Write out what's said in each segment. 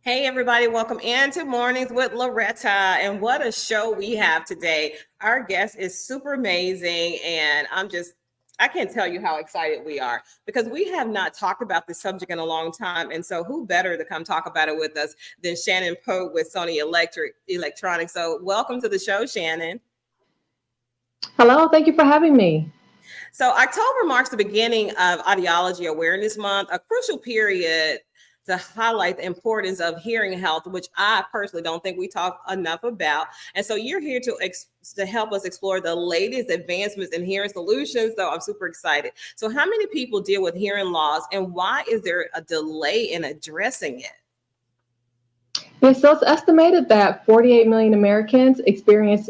Hey, everybody, welcome into Mornings with Loretta. And what a show we have today. Our guest is super amazing. And I can't tell you how excited we are because we have not talked about this subject in a long time. And so who better to come talk about it with us than Shannon Pope with Sony Electronics. So welcome to the show, Shannon. Hello, thank you for having me. So October marks the beginning of Audiology Awareness Month, a crucial period to highlight the importance of hearing health, which I personally don't think we talk enough about. And so you're here to help us explore the latest advancements in hearing solutions. So I'm super excited. So how many people deal with hearing loss, and why is there a delay in addressing it? Yes, so it's estimated that 48 million Americans experience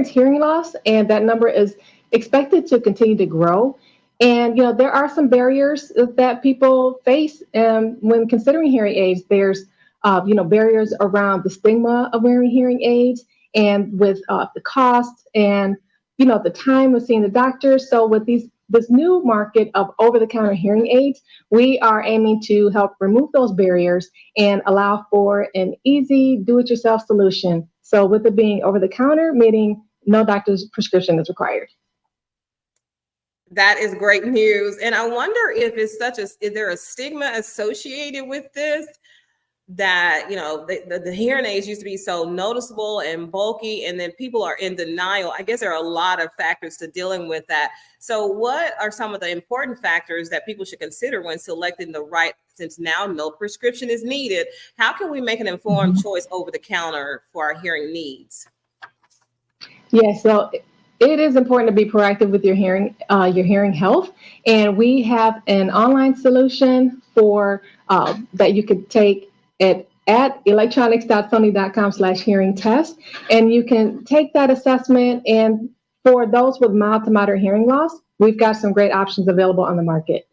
hearing loss, and that number is expected to continue to grow. And there are some barriers that people face when considering hearing aids. There's barriers around the stigma of wearing hearing aids, and with the cost, and the time of seeing the doctor. So with this new market of over-the-counter hearing aids, we are aiming to help remove those barriers and allow for an easy do-it-yourself solution. So with it being over-the-counter, meaning no doctor's prescription is required. That is great news. And I wonder if is there a stigma associated with this, that, the hearing aids used to be so noticeable and bulky, and then people are in denial. I guess there are a lot of factors to dealing with that. So what are some of the important factors that people should consider when selecting the right, since now no prescription is needed? How can we make an informed choice over the counter for our hearing needs? Yeah, so it is important to be proactive with your hearing health, and we have an online solution for that you could take at electronics.sony.com/hearing test, and you can take that assessment. And for those with mild to moderate hearing loss, we've got some great options available on the market.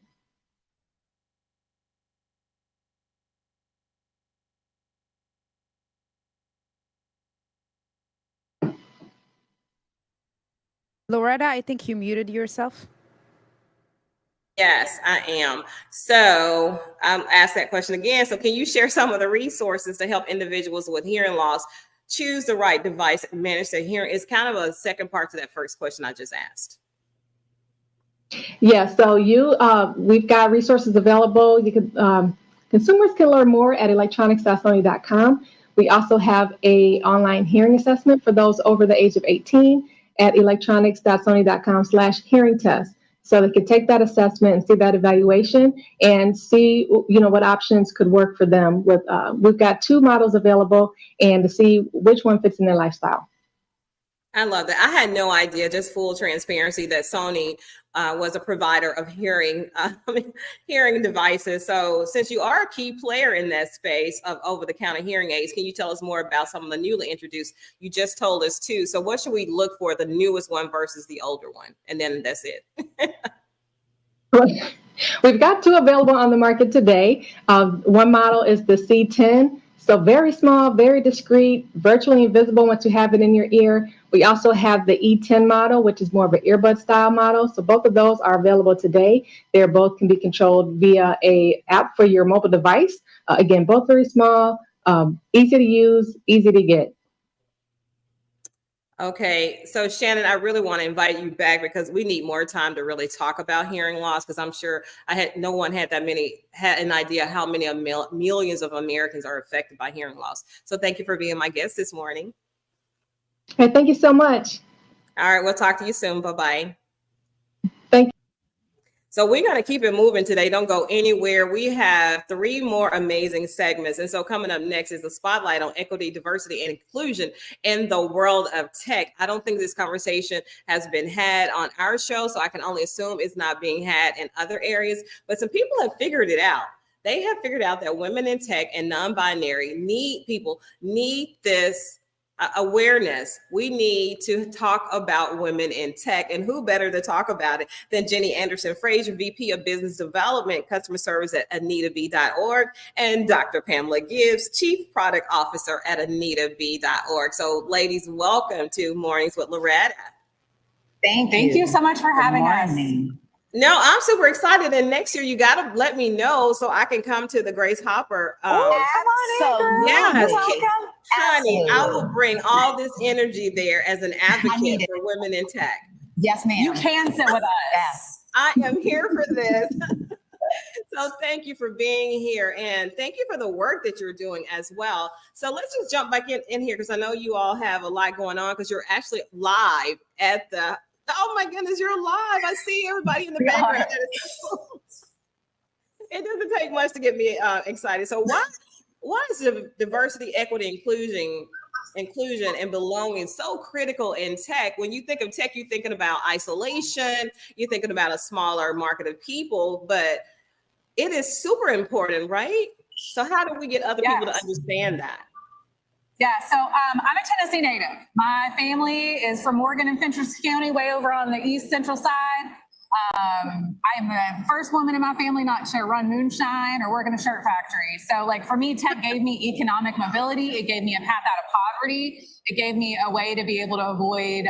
Loretta, I think you muted yourself. Yes, I am. So I'll ask that question again. So can you share some of the resources to help individuals with hearing loss choose the right device and manage their hearing? It's kind of a second part to that first question I just asked. Yeah, so we've got resources available. Consumers can learn more at electronics.sony.com. We also have an online hearing assessment for those over the age of 18 at electronics.sony.com/hearing test. So they can take that assessment and see that evaluation and see, what options could work for them. We've got 2 models available, and to see which one fits in their lifestyle. I love that. I had no idea, just full transparency, that Sony was a provider of hearing devices. So since you are a key player in that space of over-the-counter hearing aids, can you tell us more about some of the newly introduced? You just told us 2. So what should we look for, the newest one versus the older one? And then that's it. We've got 2 available on the market today. One model is the C10. So very small, very discreet, virtually invisible once you have it in your ear. We also have the E10 model, which is more of an earbud style model. So both of those are available today. They're both can be controlled via a app for your mobile device. Again, both very small, easy to use, easy to get. Okay, so Shannon, I really want to invite you back because we need more time to really talk about hearing loss, because I'm sure no one had an idea how many millions of Americans are affected by hearing loss. So thank you for being my guest this morning. Hey, thank you so much. All right, we'll talk to you soon. Bye-bye. Thank you. So we're going to keep it moving today. Don't go anywhere. We have 3 more amazing segments. And so coming up next is a spotlight on equity, diversity, and inclusion in the world of tech. I don't think this conversation has been had on our show, so I can only assume it's not being had in other areas. But some people have figured it out. They have figured out that women in tech and non-binary need this awareness. We need to talk about women in tech, and who better to talk about it than Jenny Anderson Frazier, VP of Business Development, Customer Service at AnitaB.org, and Dr. Pamela Gibbs, Chief Product Officer at AnitaB.org. So ladies, welcome to Mornings with Loretta. Thank you so much for having us. No, I'm super excited. And next year, you got to let me know so I can come to the Grace Hopper. Come on in, Yes, welcome. honey, I Absolutely. will bring all this energy there as an advocate need it. for women in tech. Yes, ma'am. You can sit with us. Yes. I am here for this. So thank you for being here, and thank you for the work that you're doing as well. So let's just jump back in here, because I know you all have a lot going on, because you're actually live at the, oh my goodness, you're live. I see everybody in the background. That is so cool. It doesn't take much to get me excited. So why is the diversity, equity, inclusion and belonging so critical in tech? When you think of tech, you're thinking about isolation, you're thinking about a smaller market of people, but it is super important, right? So how do we get other people to understand that? Yeah, so I'm a Tennessee native. My family is from Morgan and Fentress County, way over on the east central side. I'm the first woman in my family not to run moonshine or work in a shirt factory. So like for me, tech gave me economic mobility. It gave me a path out of poverty. It gave me a way to be able to avoid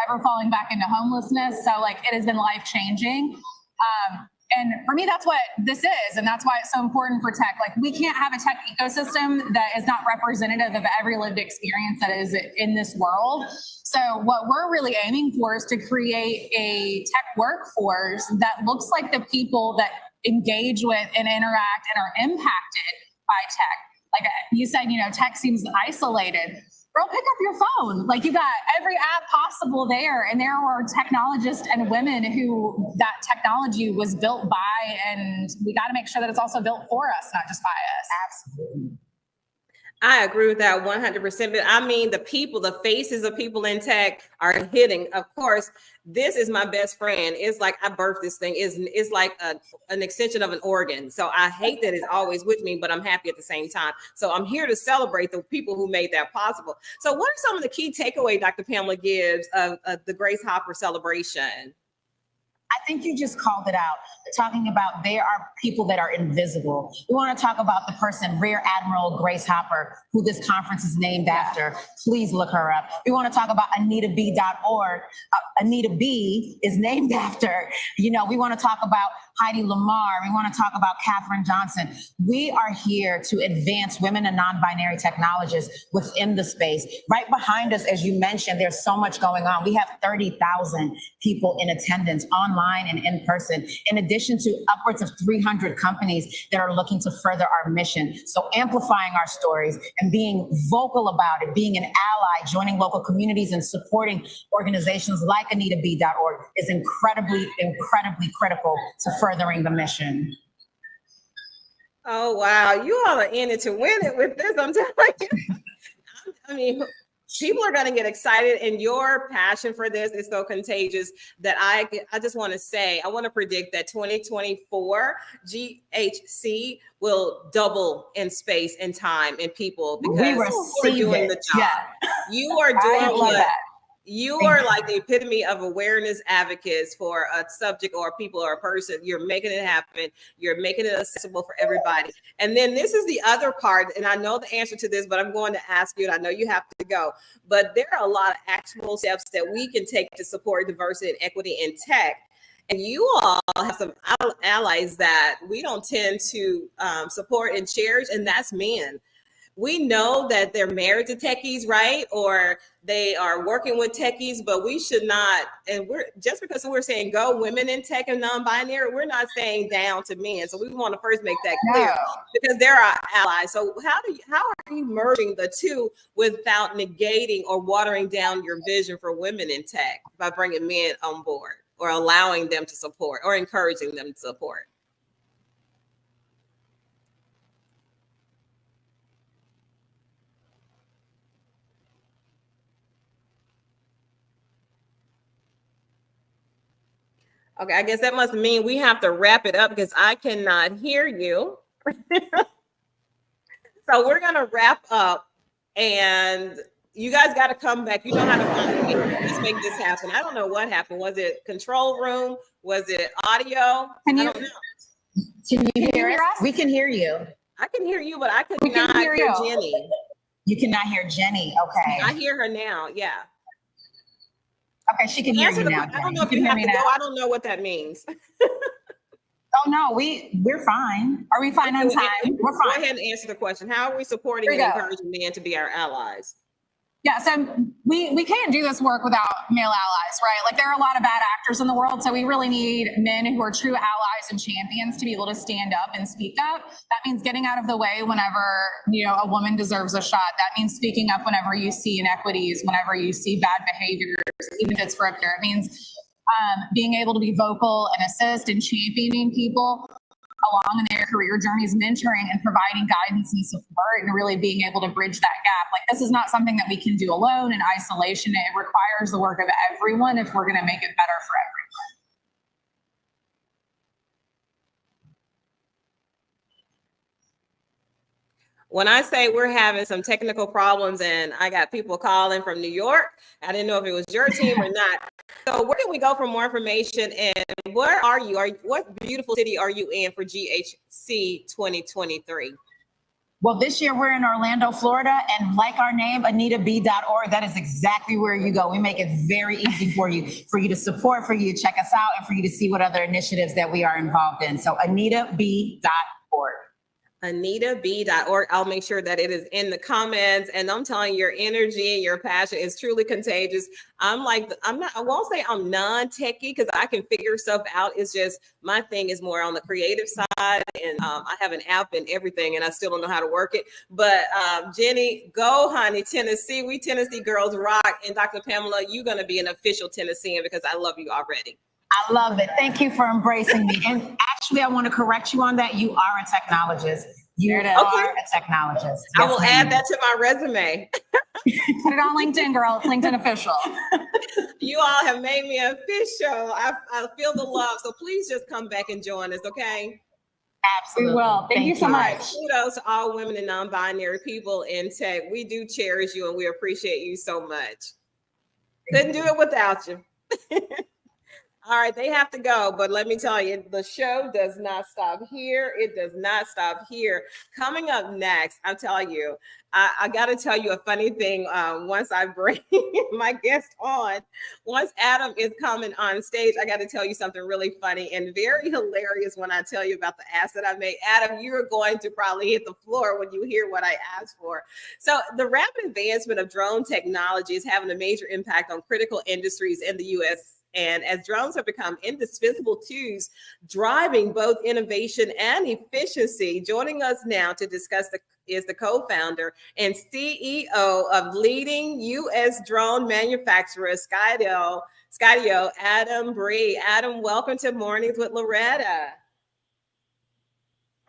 ever falling back into homelessness. So like it has been life-changing. And for me, that's what this is. And that's why it's so important for tech. Like we can't have a tech ecosystem that is not representative of every lived experience that is in this world. So what we're really aiming for is to create a tech workforce that looks like the people that engage with and interact and are impacted by tech. Like you said, you know, tech seems isolated. Girl, pick up your phone. Like you got every app possible there. And there are technologists and women who that technology was built by, and we got to make sure that it's also built for us, not just by us. Absolutely. I agree with that 100%. But I mean, the people, the faces of people in tech are hitting. Of course, this is my best friend. It's like I birthed this thing. It's like an extension of an organ. So I hate that it's always with me, but I'm happy at the same time. So I'm here to celebrate the people who made that possible. So what are some of the key takeaway Dr. Pamela gives of the Grace Hopper celebration? I think you just called it out, talking about there are people that are invisible. We want to talk about the person, Rear Admiral Grace Hopper, who this conference is named after. Please look her up. We want to talk about AnitaB.org. Anita B is named after, you know, we want to talk about Heidi Lamar. We want to talk about Katherine Johnson. We are here to advance women and non-binary technologists within the space. Right behind us, as you mentioned, there's so much going on. We have 30,000 people in attendance online and in person, in addition to upwards of 300 companies that are looking to further our mission. So amplifying our stories and being vocal about it, being an ally, joining local communities and supporting organizations like AnitaB.org is incredibly, incredibly critical to furthering the mission. Oh, wow. You all are in it to win it with this. I'm telling you. I mean, people are going to get excited, and your passion for this is so contagious that I just want to say, I want to predict that 2024 GHC will double in space and time and people, because you are doing the job. Yeah. You are doing what? You are like the epitome of awareness advocates for a subject or people or a person. You're making it happen. You're making it accessible for everybody. And then this is the other part, and I know the answer to this, but I'm going to ask you, and I know you have to go, but there are a lot of actual steps that we can take to support diversity and equity in tech. And you all have some allies that we don't tend to support and cherish, and that's men. We know that they're married to techies, right? Or they are working with techies, but we should not, and we're just because we're saying go women in tech and non-binary, we're not saying down to men. So we want to first make that clear, because they're our allies. So how are you merging the two without negating or watering down your vision for women in tech by bringing men on board or allowing them to support or encouraging them to support? Okay, I guess that must mean we have to wrap it up because I cannot hear you. So we're going to wrap up, and you guys got to come back. You know how to find me. Let's make this happen. I don't know what happened. Was it control room? Was it audio? I don't know. Can you hear us? We can hear you. I can hear you, but I could not hear Jenny. You cannot hear Jenny. Okay. I hear her now. Yeah. Okay, she can hear you now. I don't know if You you can have hear to me go. now? I don't know what that means. Oh, no, we're fine. Are we fine on time? Go We're fine. ahead and answer the question. How are we supporting Here and we go. encouraging men to be our allies? Yeah, so we can't do this work without male allies, right? Like there are a lot of bad actors in the world, so we really need men who are true allies and champions to be able to stand up and speak up. That means getting out of the way whenever, you know, a woman deserves a shot. That means speaking up whenever you see inequities, whenever you see bad behaviors, even if it's for a peer. It means being able to be vocal and assist and championing people along in their career journeys, mentoring and providing guidance and support, and really being able to bridge that gap. Like this is not something that we can do alone in isolation. It requires the work of everyone if we're going to make it better for everyone. When I say we're having some technical problems and I got people calling from New York, I didn't know if it was your team or not. So where can we go for more information, and where are you? What beautiful city are you in for GHC 2023? Well, this year we're in Orlando, Florida, and like our name, AnitaB.org, that is exactly where you go. We make it very easy for you to support, for you to check us out, and for you to see what other initiatives that we are involved in. So AnitaB.org. AnitaB.org. I'll make sure that it is in the comments. And I'm telling you, your energy and your passion is truly contagious. I won't say I'm non-techie because I can figure stuff out. It's just my thing is more on the creative side. And I have an app and everything, and I still don't know how to work it. But Jenny, go, honey, Tennessee. We Tennessee girls rock. And Dr. Pamela, you're going to be an official Tennessean because I love you already. I love it. Thank you for embracing me. And actually, I want to correct you on that. You are a technologist. You are a technologist. I will add that to my resume. Put it on LinkedIn, girl. It's LinkedIn official. You all have made me official. I feel the love. So please just come back and join us, okay? Absolutely. We will. Thank you so much. Kudos to all women and non-binary people in tech. We do cherish you and we appreciate you so much. Couldn't do it without you. All right, they have to go, but let me tell you, the show does not stop here. It does not stop here. Coming up next, I'm telling you, I got to tell you a funny thing. Once I bring my guest on, once Adam is coming on stage, I got to tell you something really funny and very hilarious when I tell you about the ask that I made. Adam, you're going to probably hit the floor when you hear what I asked for. So the rapid advancement of drone technology is having a major impact on critical industries in the U.S. And as drones have become indispensable tools, driving both innovation and efficiency, joining us now to discuss is the co-founder and CEO of leading U.S. drone manufacturer Skydio, Adam Bry. Adam, welcome to Mornings with Loretta.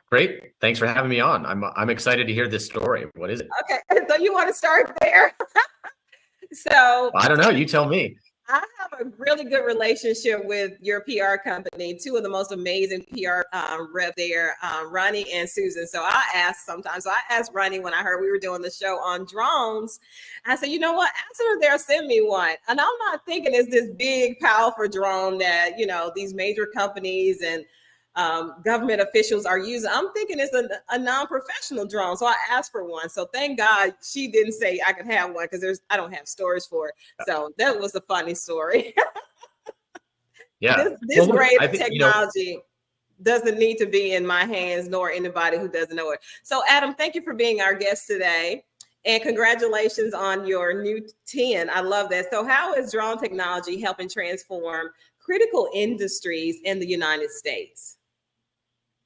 Great. Thanks for having me on. I'm excited to hear this story. What is it? Okay, so you want to start there? So I don't know. You tell me. I have a really good relationship with your PR company, two of the most amazing PR rep there, Ronnie and Susan. So I asked Ronnie when I heard we were doing the show on drones. I said, you know what? Ask them if they'll send me one. And I'm not thinking it's this big, powerful drone that, you know, these major companies and government officials are using. I'm thinking it's a non-professional drone. So I asked for one. So thank God she didn't say I could have one because I don't have storage for it. So that was a funny story. Yeah. This grade of technology doesn't need to be in my hands nor anybody who doesn't know it. So Adam, thank you for being our guest today. And congratulations on your new 10. I love that. So how is drone technology helping transform critical industries in the United States?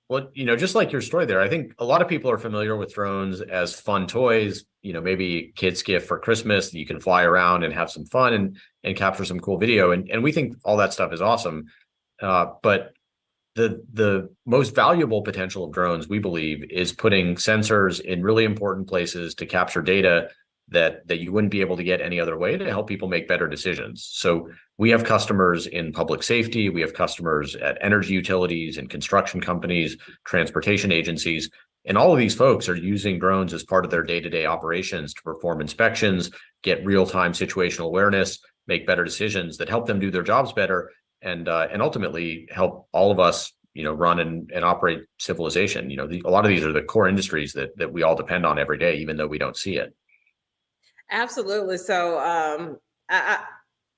Well, just like your story there, I think a lot of people are familiar with drones as fun toys, maybe kids' gift for Christmas. You can fly around and have some fun and capture some cool video. And we think all that stuff is awesome. But the most valuable potential of drones, we believe, is putting sensors in really important places to capture data that you wouldn't be able to get any other way to help people make better decisions. So we have customers in public safety, we have customers at energy utilities and construction companies, transportation agencies, and all of these folks are using drones as part of their day-to-day operations to perform inspections, get real-time situational awareness, make better decisions that help them do their jobs better, and ultimately help all of us, run and operate civilization. A lot of these are the core industries that we all depend on every day, even though we don't see it. Absolutely. So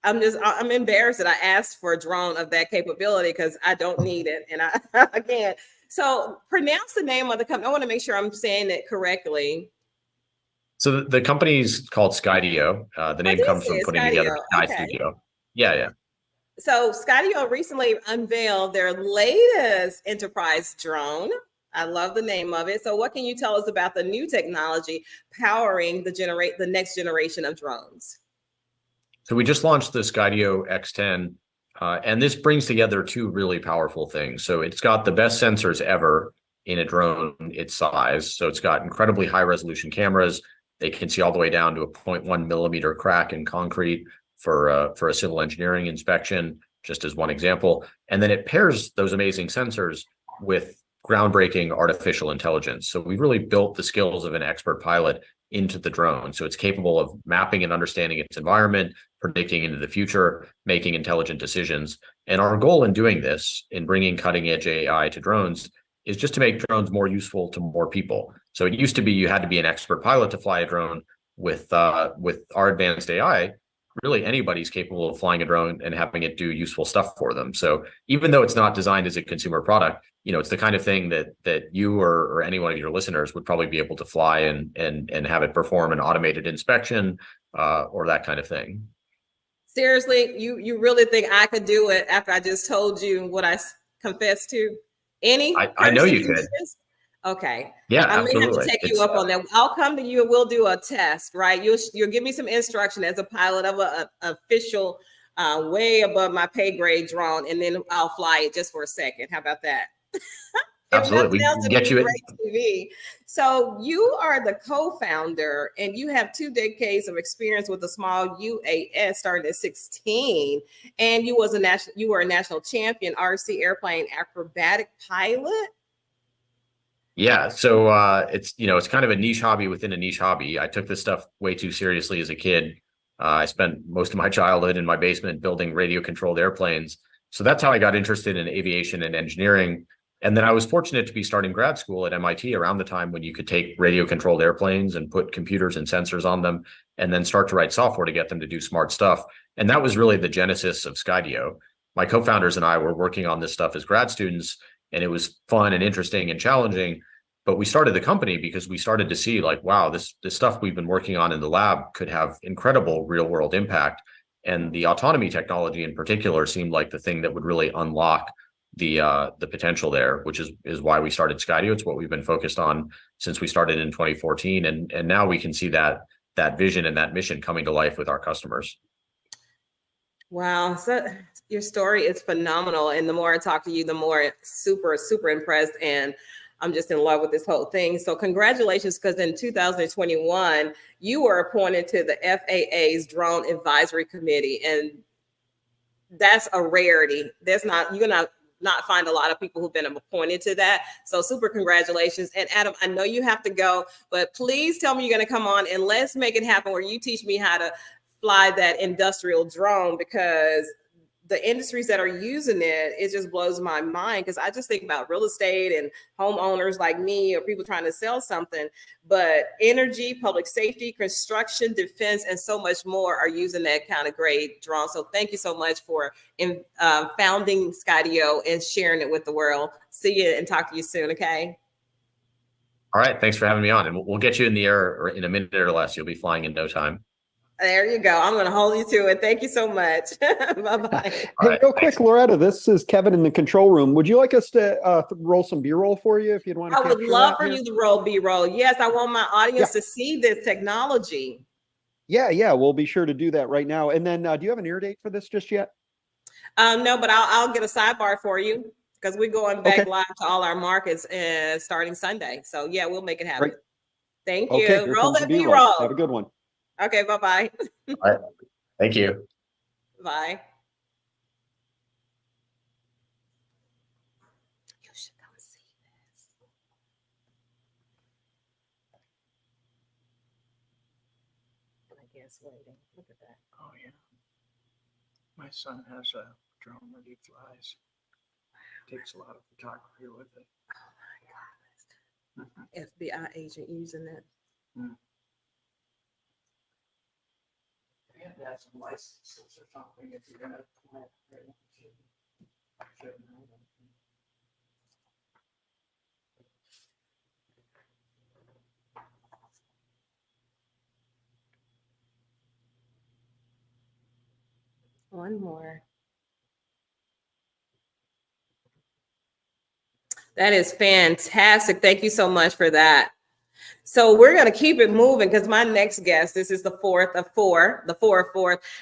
I I'm embarrassed that I asked for a drone of that capability because I don't need it. And I can't. So pronounce the name of the company. I want to make sure I'm saying it correctly. So the company's called Skydio. The name comes from putting together Skydio. Sky Okay. Studio. Yeah. So Skydio recently unveiled their latest enterprise drone. I love the name of it. So what can you tell us about the new technology powering the next generation of drones? So we just launched the Skydio X10, and this brings together two really powerful things. So it's got the best sensors ever in a drone its size. So it's got incredibly high resolution cameras. They can see all the way down to a 0.1 millimeter crack in concrete for a civil engineering inspection, just as one example. And then it pairs those amazing sensors with groundbreaking artificial intelligence. So we've really built the skills of an expert pilot into the drone. So it's capable of mapping and understanding its environment, predicting into the future, making intelligent decisions. And our goal in doing this, in bringing cutting edge AI to drones, is just to make drones more useful to more people. So it used to be you had to be an expert pilot to fly a drone. With our advanced AI, really anybody's capable of flying a drone and having it do useful stuff for them. So even though it's not designed as a consumer product, it's the kind of thing that you or any one of your listeners would probably be able to fly and have it perform an automated inspection or that kind of thing. Seriously, you really think I could do it after I just told you what I confessed to? I know you could. Okay. Yeah, I may have to absolutely. take you up on that. I'll come to you and we'll do a test, right? You'll give me some instruction as a pilot of a official way above my pay grade drone, and then I'll fly it just for a second. How about that? Absolutely. We can get you great TV. So you are the co-founder and you have 2 decades of experience with a small UAS starting at 16. And you were a national champion RC airplane acrobatic pilot. Yeah. So it's kind of a niche hobby within a niche hobby. I took this stuff way too seriously as a kid. I spent most of my childhood in my basement building radio controlled airplanes. So that's how I got interested in aviation and engineering. And then I was fortunate to be starting grad school at MIT around the time when you could take radio controlled airplanes and put computers and sensors on them and then start to write software to get them to do smart stuff. And that was really the genesis of Skydio. My co-founders and I were working on this stuff as grad students, and it was fun and interesting and challenging. But we started the company because we started to see like, wow, this stuff we've been working on in the lab could have incredible real world impact. And the autonomy technology in particular seemed like the thing that would really unlock the potential there, which is why we started Skydio. It's what we've been focused on since we started in 2014. And now we can see that vision and that mission coming to life with our customers. Wow. So your story is phenomenal. And the more I talk to you, the more super impressed. And I'm just in love with this whole thing. So congratulations, because in 2021, you were appointed to the FAA's Drone Advisory Committee. And that's a rarity. You're gonna not find a lot of people who've been appointed to that. So super congratulations. And Adam, I know you have to go, but please tell me you're gonna come on and let's make it happen where you teach me how to fly that industrial drone, because the industries that are using it just blows my mind, because I just think about real estate and homeowners like me or people trying to sell something, but energy, public safety, construction, defense, and so much more are using that kind of great drone. So thank you so much for founding Skydio and sharing it with the world. See you and talk to you soon, okay? All right, thanks for having me on, and we'll get you in the air in a minute or less. You'll be flying in no time. There you go. I'm going to hold you to it. Thank you so much. Bye-bye. Hey, right, real thanks. quick, Loretta, this is Kevin in the control room. Would you like us to roll some B-roll for you if you'd want to? I would love for you to roll B-roll. Yes, I want my audience to see this technology. Yeah, we'll be sure to do that right now. And then do you have an air date for this just yet? No, but I'll get a sidebar for you, because we're going back live to all our markets starting Sunday. So yeah, we'll make it happen. Great. Thank you. Okay, here Roll comes that the B-roll. B-roll. Have a good one. Okay, bye-bye. All right. Thank you. Bye. You should come see this. And I guess waiting. Look at that. Oh, yeah. My son has a drone that he flies. Takes a lot of photography with it. Oh my goodness. FBI agent using it. We have to have some licenses or something if you're gonna plant. Should know that. One more. That is fantastic. Thank you so much for that. So we're going to keep it moving because my next guest, this is the fourth of four,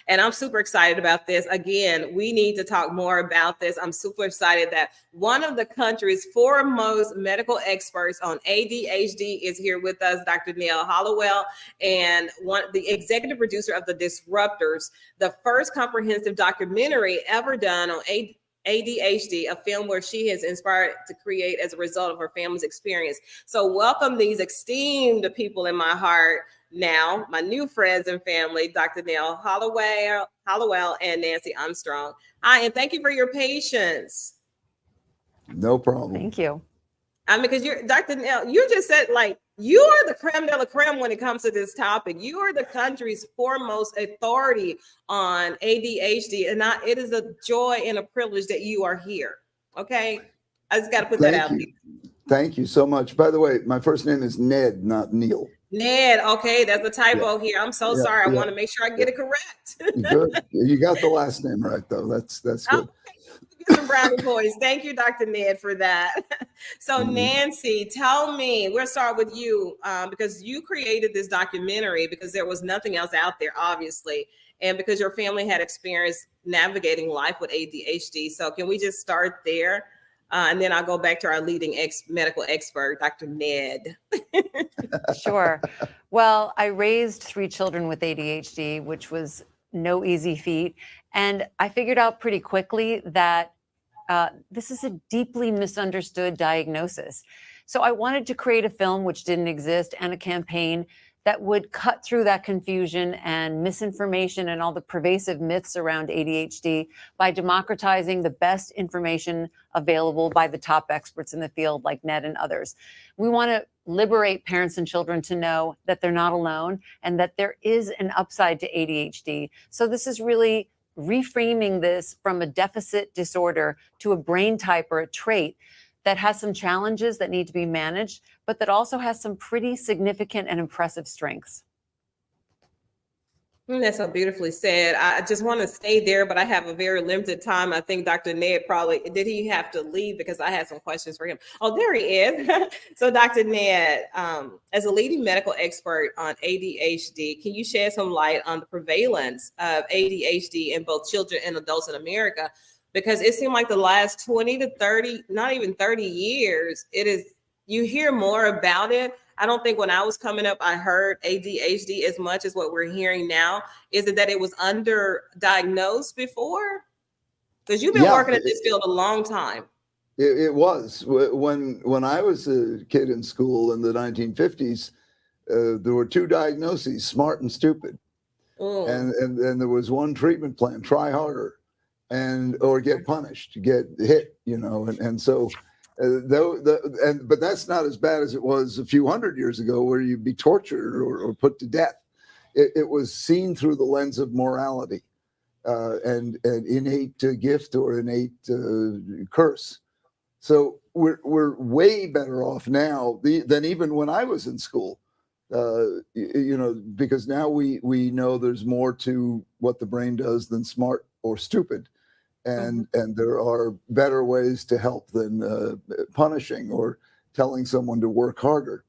and I'm super excited about this. Again, we need to talk more about this. I'm super excited that one of the country's foremost medical experts on ADHD is here with us, Dr. Neil Hollowell, and the executive producer of The Disruptors, the first comprehensive documentary ever done on ADHD, a film where she has inspired to create as a result of her family's experience. So welcome these esteemed people in my heart now, my new friends and family, Dr. Neil Hollowell and Nancy Armstrong. Hi, and thank you for your patience. No problem. Thank you. I mean, because you're Dr. Neil, you just said like you are the creme de la creme when it comes to this topic. You are the country's foremost authority on ADHD, and it is a joy and a privilege that you are here. Okay, I just got to put that out there. Thank you so much. By the way, my first name is Ned, not Neil. Ned, okay, that's a typo here. I'm so sorry. I want to make sure I get it correct. Good. You got the last name right, though. That's good. Okay. Some brownie points. Thank you, Dr. Ned, for that. So, Nancy, tell me, we'll start with you because you created this documentary because there was nothing else out there, obviously, and because your family had experience navigating life with ADHD. So, can we just start there? And then I'll go back to our leading medical expert, Dr. Ned. Sure. Well, I raised 3 children with ADHD, which was no easy feat. And I figured out pretty quickly that this is a deeply misunderstood diagnosis. So I wanted to create a film which didn't exist and a campaign that would cut through that confusion and misinformation and all the pervasive myths around ADHD by democratizing the best information available by the top experts in the field like Ned and others. We want to liberate parents and children to know that they're not alone and that there is an upside to ADHD. So this is really reframing this from a deficit disorder to a brain type or a trait that has some challenges that need to be managed, but that also has some pretty significant and impressive strengths. That's so beautifully said. I just want to stay there, but I have a very limited time. I think Dr. Ned did he have to leave because I had some questions for him? Oh, there he is. So Dr. Ned, as a leading medical expert on ADHD, can you shed some light on the prevalence of ADHD in both children and adults in America? Because it seemed like the last 20 to 30, not even 30 years, you hear more about it. I don't think when I was coming up, I heard ADHD as much as what we're hearing now. Is it that it was underdiagnosed before? Because you've been working in this field a long time. It was. When I was a kid in school in the 1950s, there were 2 diagnoses, smart and stupid. And there was one treatment plan, try harder or get punished, get hit, and so but that's not as bad as it was a few hundred years ago where you'd be tortured or put to death. It was seen through the lens of morality and innate gift or innate curse. So we're way better off now than even when I was in school, because now we know there's more to what the brain does than smart or stupid. And there are better ways to help than punishing or telling someone to work harder.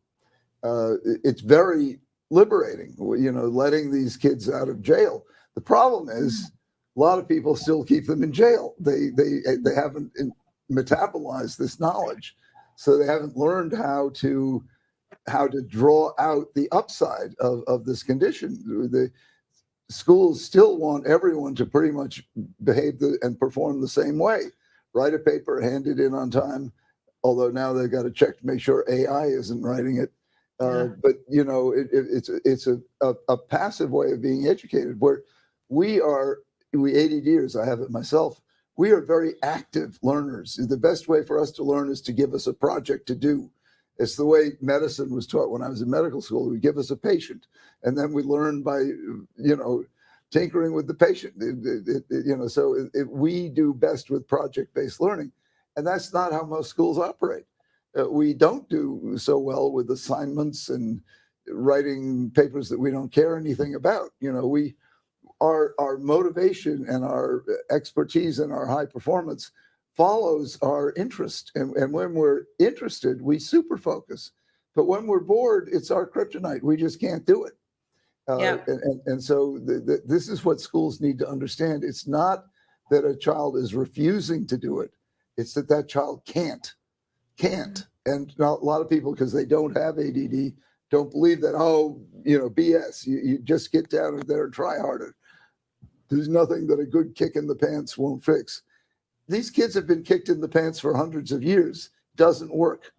It's very liberating, letting these kids out of jail. The problem is a lot of people still keep them in jail. They haven't metabolized this knowledge, so they haven't learned how to draw out the upside of this condition. The schools still want everyone to pretty much behave and perform the same way. Write a paper, hand it in on time. Although now they've got to check to make sure AI isn't writing it. But it's a passive way of being educated. Where we ADDers, I have it myself. We are very active learners. The best way for us to learn is to give us a project to do. It's the way medicine was taught when I was in medical school. We give us a patient, and then we learn by, tinkering with the patient. So we do best with project-based learning, and that's not how most schools operate. We don't do so well with assignments and writing papers that we don't care anything about. Our motivation and our expertise and our high performance follows our interest. And when we're interested, we super focus. But when we're bored, it's our kryptonite. We just can't do it. And so this is what schools need to understand. It's not that a child is refusing to do it. It's that child can't. And a lot of people, because they don't have ADD, don't believe that, BS. You just get down there and try harder. There's nothing that a good kick in the pants won't fix. These kids have been kicked in the pants for hundreds of years. Doesn't work.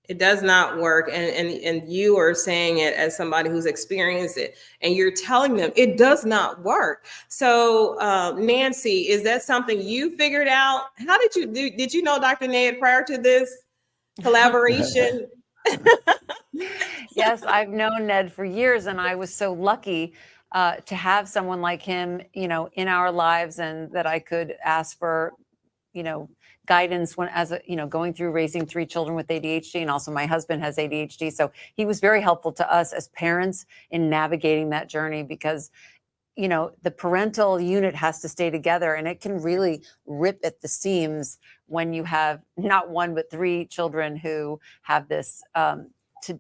It does not work. And you are saying it as somebody who's experienced it, and you're telling them it does not work. So Nancy, is that something you figured out? How did you do? Did you know Dr. Ned prior to this collaboration? Yes, I've known Ned for years, and I was so lucky to have someone like him, in our lives, and that I could ask for, guidance when, going through raising 3 children with ADHD, and also my husband has ADHD. So he was very helpful to us as parents in navigating that journey, because, the parental unit has to stay together, and it can really rip at the seams when you have not 1, but 3 children who have this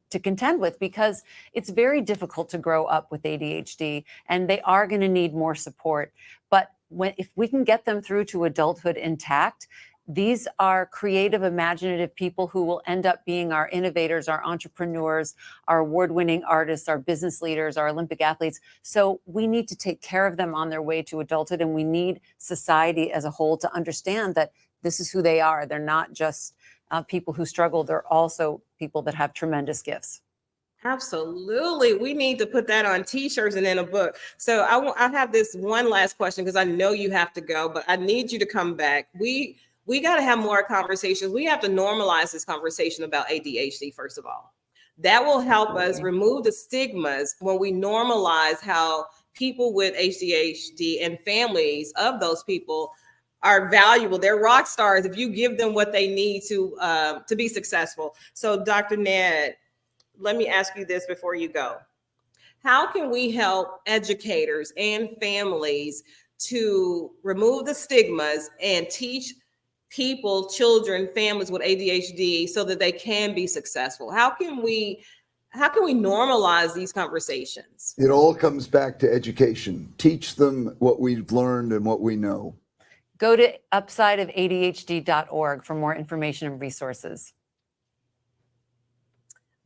to contend with, because it's very difficult to grow up with ADHD, and they are going to need more support. But if we can get them through to adulthood intact, these are creative, imaginative people who will end up being our innovators, our entrepreneurs, our award-winning artists, our business leaders, our Olympic athletes. So we need to take care of them on their way to adulthood, and we need society as a whole to understand that this is who they are. They're not just people who struggle. They're also people that have tremendous gifts. Absolutely. We need to put that on t-shirts and in a book. So I have this one last question, because I know you have to go, but I need you to come back. We got to have more conversations. We have to normalize this conversation about ADHD, first of all. That will help us remove the stigmas when we normalize how people with ADHD and families of those people are valuable. They're rock stars if you give them what they need to be successful. So Dr. Ned, let me ask you this before you go. How can we help educators and families to remove the stigmas and teach people, children, families with ADHD so that they can be successful? How can we normalize these conversations? It all comes back to education. Teach them what we've learned and what we know. Go to upsideofadhd.org for more information and resources.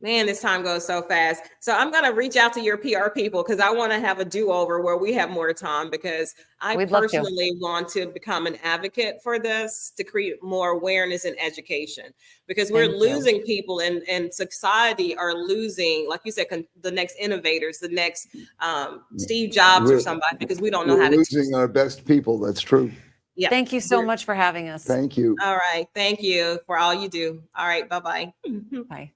Man, this time goes so fast. So I'm going to reach out to your PR people, because I want to have a do-over where we have more time, because I personally want to become an advocate for this, to create more awareness and education, because we're losing people, and society are losing, like you said, the next innovators, the next Steve Jobs or somebody, because we don't know how to teach. Losing our best people. That's true. Yeah. Thank you so much for having us. Thank you. All right. Thank you for all you do. All right. Bye-bye. Bye.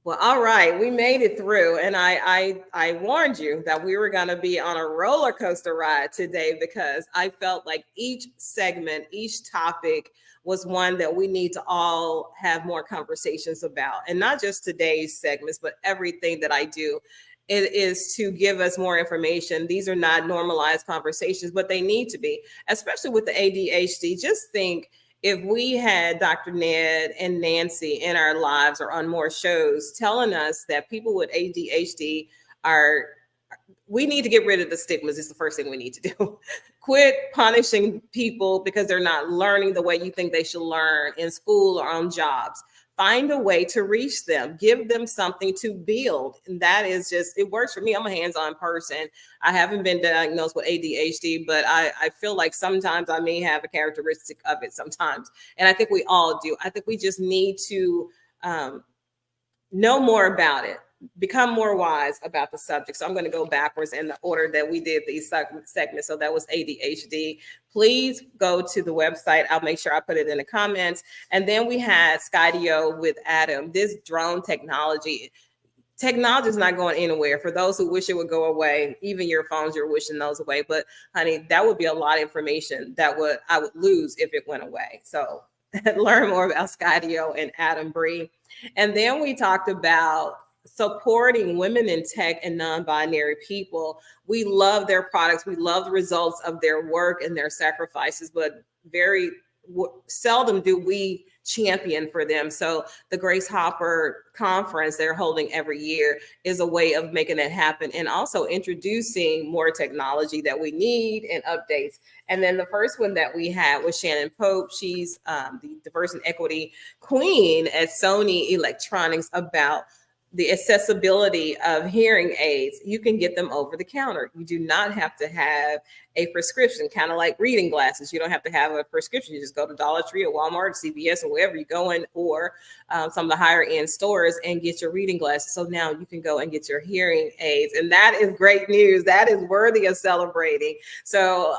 Well, all right, we made it through, and I warned you that we were going to be on a roller coaster ride today, because I felt like each segment, each topic was one that we need to all have more conversations about, and not just today's segments, but everything that I do. It is to give us more information. These are not normalized conversations, but they need to be, especially with the ADHD. Just think, if we had Dr. Ned and Nancy in our lives or on more shows telling us that people with ADHD we need to get rid of the stigmas. It's the first thing we need to do. Quit punishing people because they're not learning the way you think they should learn in school or on jobs. Find a way to reach them, give them something to build. And that is just, it works for me. I'm a hands-on person. I haven't been diagnosed with ADHD, but I feel like sometimes I may have a characteristic of it sometimes. And I think we all do. I think we just need to know more about it, become more wise about the subject. So I'm going to go backwards in the order that we did these segments. So that was ADHD. Please go to the website. I'll make sure I put it in the comments. And then we had Skydio with Adam, this drone technology. technology is not going anywhere. For those who wish it would go away, even your phones, you're wishing those away. But honey, that would be a lot of information that I would lose if it went away. So learn more about Skydio and Adam Bry. And then we talked about supporting women in tech and non-binary people. We love their products. We love the results of their work and their sacrifices, but very seldom do we champion for them. So the Grace Hopper conference they're holding every year is a way of making it happen, and also introducing more technology that we need and updates. And then the first one that we had was Shannon Pope. She's the diversity and equity queen at Sony Electronics, about the accessibility of hearing aids. You can get them over the counter. You do not have to have a prescription, kind of like reading glasses. You don't have to have a prescription. You just go to Dollar Tree or Walmart, CVS, or wherever you go in, or some of the higher end stores, and get your reading glasses. So now you can go and get your hearing aids. And that is great news. That is worthy of celebrating. So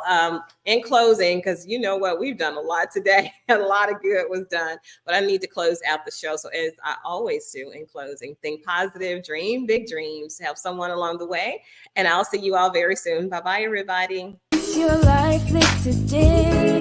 in closing, because you know what, we've done a lot today. A lot of good was done, but I need to close out the show. So as I always do in closing, think positive, dream big dreams, help someone along the way. And I'll see you all very soon. Bye-bye, everybody. Your life live today.